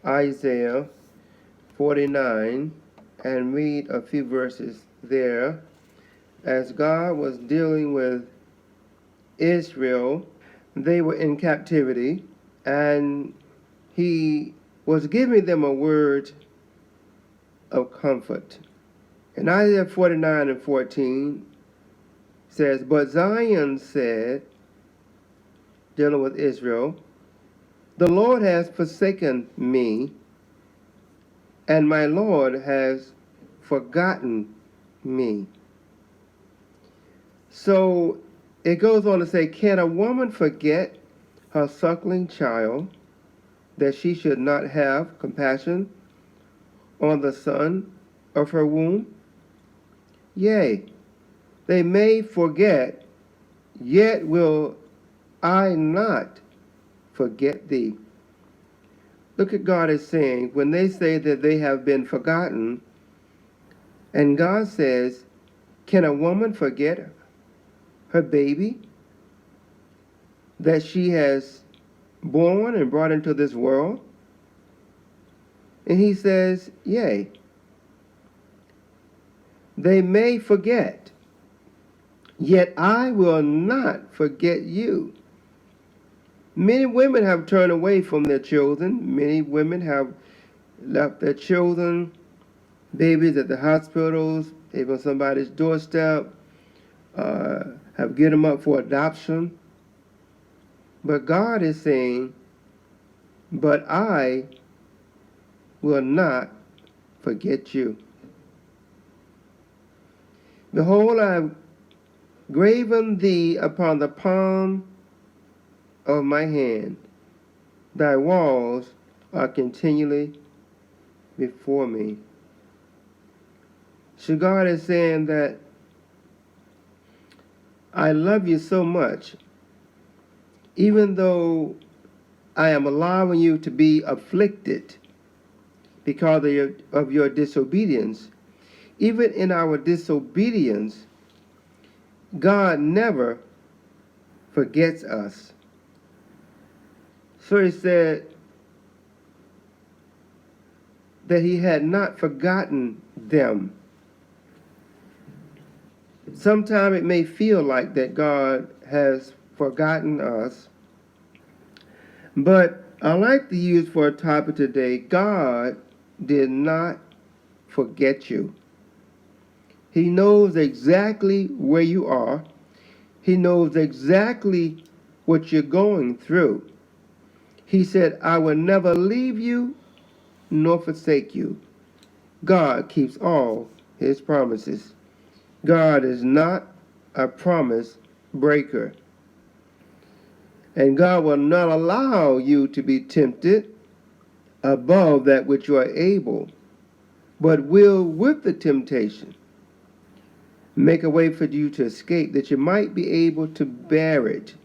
Isaiah 49 and read a few verses there. As God was dealing with Israel, they were in captivity, and He was giving them a word of comfort. In Isaiah 49 and 14 says, But Zion said, dealing with Israel, the Lord has forsaken me, and my Lord has forgotten me. So it goes on to say, Can a woman forget her suckling child, that she should not have compassion on the son of her womb? Yea, they may forget, yet will I not forget thee. Look at God is saying, when they say that they have been forgotten, and God says, Can a woman forget her baby that she has born and brought into this world? And He says, Yea, they may forget, yet I will not forget you. Many women have turned away from their children. Many women have left their children, babies at the hospitals, even on somebody's doorstep, have given them up for adoption. But God is saying, But I will not forget you. Behold, I have graven thee upon the palm of my hand. Thy walls are continually before me. So God is saying that I love you so much, even though I am allowing you to be afflicted because of your disobedience. Even in our disobedience, God never forgets us. So He said that He had not forgotten them. Sometimes it may feel like that God has forgotten us, but I like to use for a topic today, God did not forget you. He knows exactly where you are. He knows exactly what you're going through. He said, I will never leave you nor forsake you. God keeps all His promises. God is not a promise breaker. And God will not allow you to be tempted above that which you are able, but will, with the temptation, make a way for you to escape, that you might be able to bear it.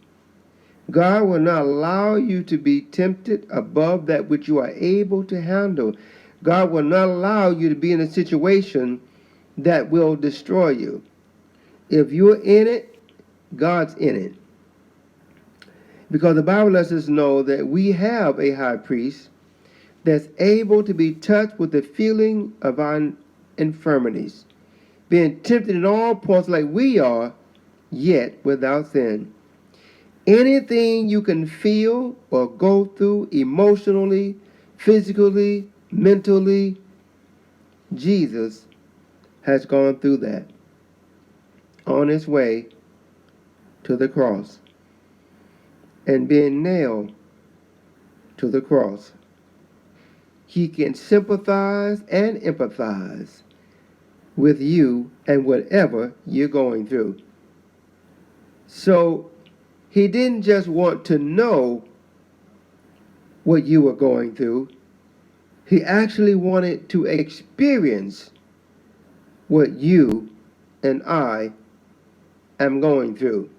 God will not allow you to be tempted above that which you are able to handle. God will not allow you to be in a situation that will destroy you. If you're in it, God's in it. Because the Bible lets us know that we have a high priest that's able to be touched with the feeling of our infirmities, being tempted in all points like we are, yet without sin. Anything you can feel or go through emotionally, physically, mentally, Jesus has gone through that on His way to the cross and being nailed to the cross. He can sympathize and empathize with you and whatever you're going through. So He didn't just want to know what you were going through. He actually wanted to experience what you and I am going through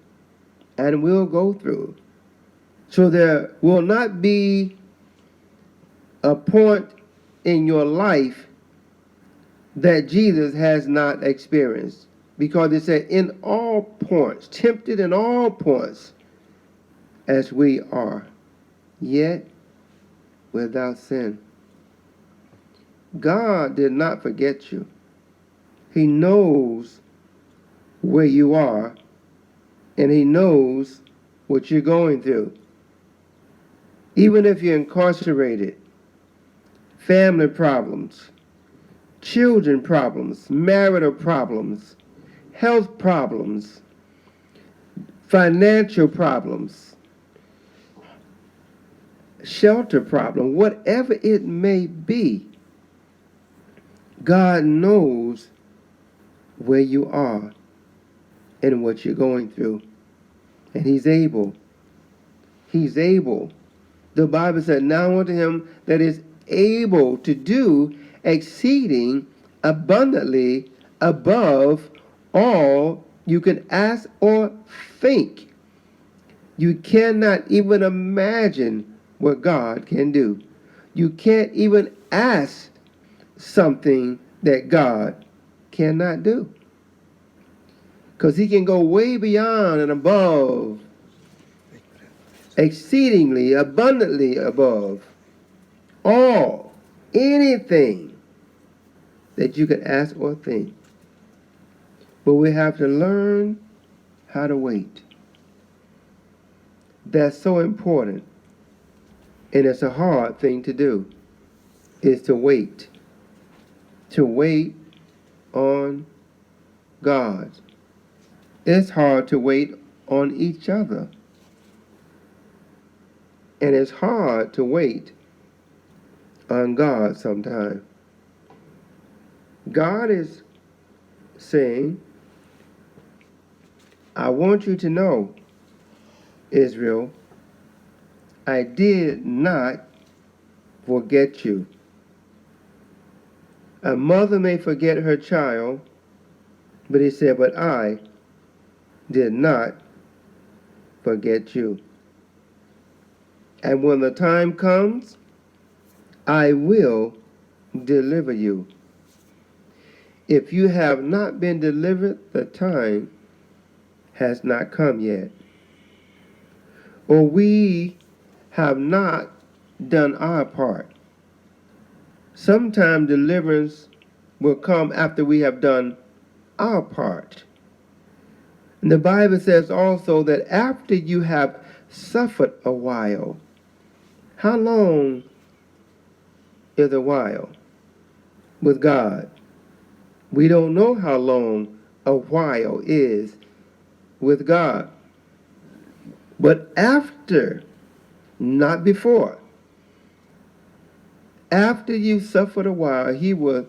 and will go through. So there will not be a point in your life that Jesus has not experienced. Because it said, in all points, tempted in all points, as we are, yet without sin. God did not forget you. He knows where you are, and He knows what you're going through. Even if you're incarcerated, family problems, children problems, marital problems, health problems, financial problems, shelter problem, whatever it may be, God knows where you are and what you're going through. And He's able. He's able. The Bible said, now unto Him that is able to do exceeding abundantly above all you can ask or think. You cannot even imagine what God can do. You can't even ask something that God cannot do. Because He can go way beyond and above, exceedingly, abundantly above all, anything that you can ask or think. But we have to learn how to wait. That's so important. And it's a hard thing to do, is to wait. To wait on God. It's hard to wait on each other. And it's hard to wait on God sometimes. God is saying, I want you to know, Israel, I did not forget you. A mother may forget her child, but He said, but I did not forget you. And when the time comes, I will deliver you. If you have not been delivered, the time has not come yet. Or we have not done our part. Sometimes deliverance will come after we have done our part. And the Bible says also that after you have suffered a while, how long is a while with God? We don't know how long a while is with God. But after, not before, after you suffered a while, He will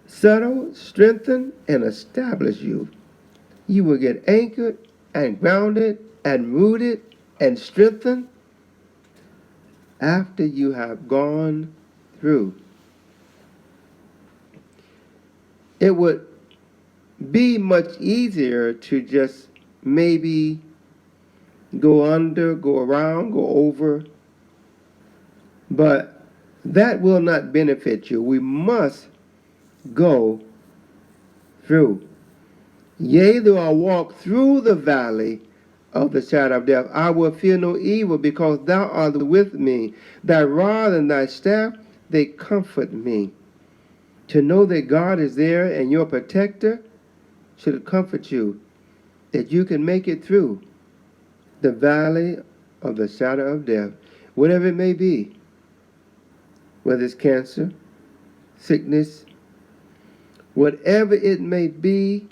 settle, strengthen, and establish you. You will get anchored and grounded and rooted and strengthened after you have gone through. It would be much easier to just maybe go under, go around, go over, but that will not benefit you. We must go through. Yea, though I walk through the valley of the shadow of death, I will fear no evil, because thou art with me. Thy rod and thy staff, they comfort me. To know that God is there and your protector should comfort you, that you can make it through the valley of the shadow of death, whatever it may be, whether it's cancer, sickness, whatever it may be,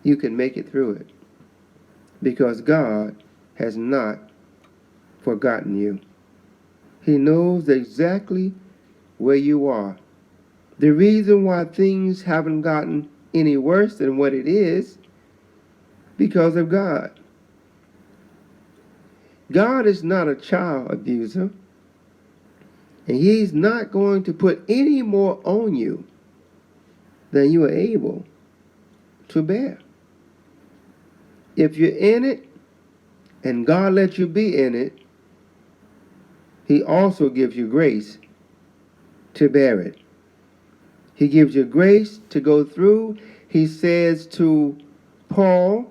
you can make it through it, because God has not forgotten you. He knows exactly where you are. The reason why things haven't gotten any worse than what it is, because of God. God is not a child abuser, and He's not going to put any more on you than you are able to bear. If you're in it, and God lets you be in it, He also gives you grace to bear it. He gives you grace to go through. He says to Paul,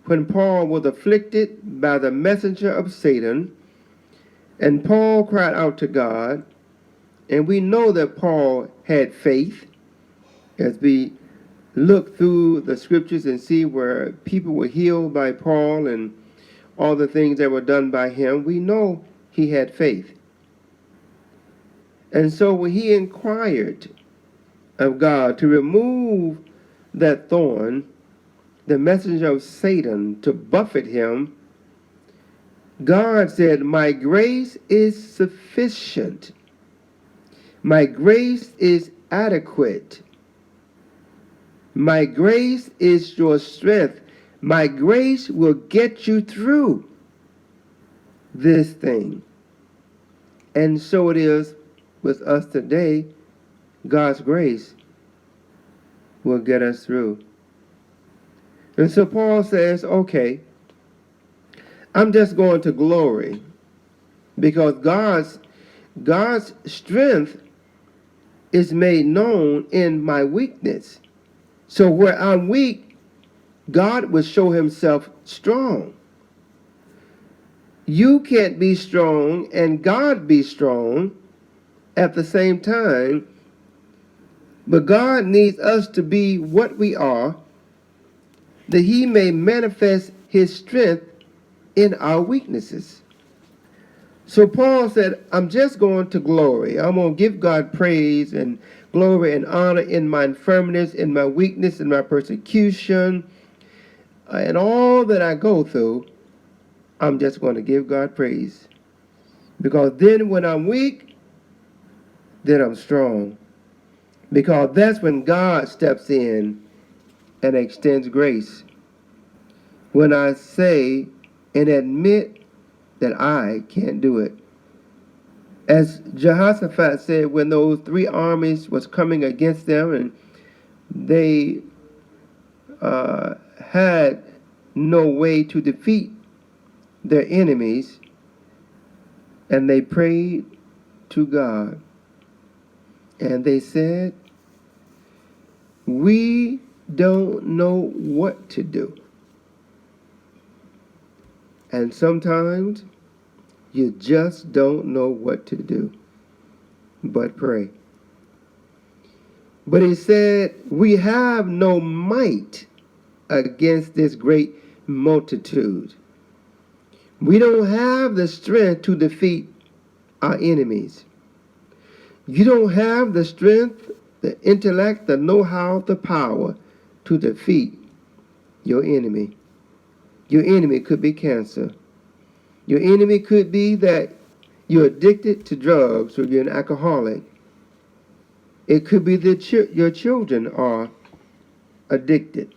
when Paul was afflicted by the messenger of Satan, and Paul cried out to God, And we know that Paul had faith as we look through the scriptures and see where people were healed by Paul and all the things that were done by him. We know he had faith. And so when he inquired of God to remove that thorn, the messenger of Satan, to buffet him, God said, "My grace is sufficient. My grace is adequate. My grace is your strength. My grace will get you through this thing." And so it is with us today. God's grace will get us through. And so Paul says, okay, I'm just going to glory because God's strength is made known in my weakness. So where I'm weak, God will show himself strong. You can't be strong and God be strong at the same time, but God needs us to be what we are, that he may manifest his strength in our weaknesses. So Paul said, I'm just going to glory. I'm going to give God praise and glory and honor in my infirmities, in my weakness, in my persecution, and all that I go through. I'm just going to give God praise. Because then when I'm weak, then I'm strong. Because that's when God steps in and extends grace. When I say and admit that I can't do it. As Jehoshaphat said, when those three armies was coming against them and they had no way to defeat their enemies, and they prayed to God, and they said, we don't know what to do. And sometimes you just don't know what to do but pray. But he said, we have no might against this great multitude. We don't have the strength to defeat our enemies. You don't have the strength, the intellect, the know-how, the power to defeat your enemy. Your enemy could be cancer. Your enemy could be that you're addicted to drugs or you're an alcoholic. It could be that your children are addicted,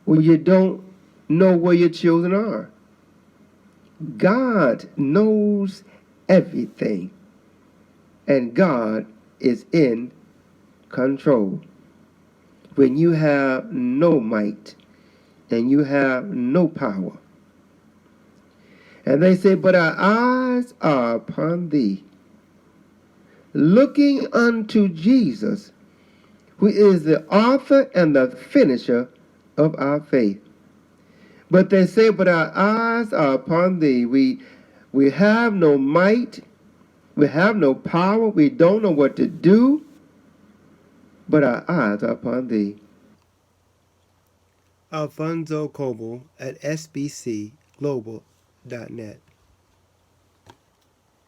or you don't know where your children are. God knows everything, and God is in control. When you have no might and you have no power. And they say, but our eyes are upon thee, looking unto Jesus, who is the author and the finisher of our faith. But they say, but our eyes are upon thee. We have no might, we have no power, we don't know what to do, but our eyes are upon thee. Alfonso Coble at sbcglobal.net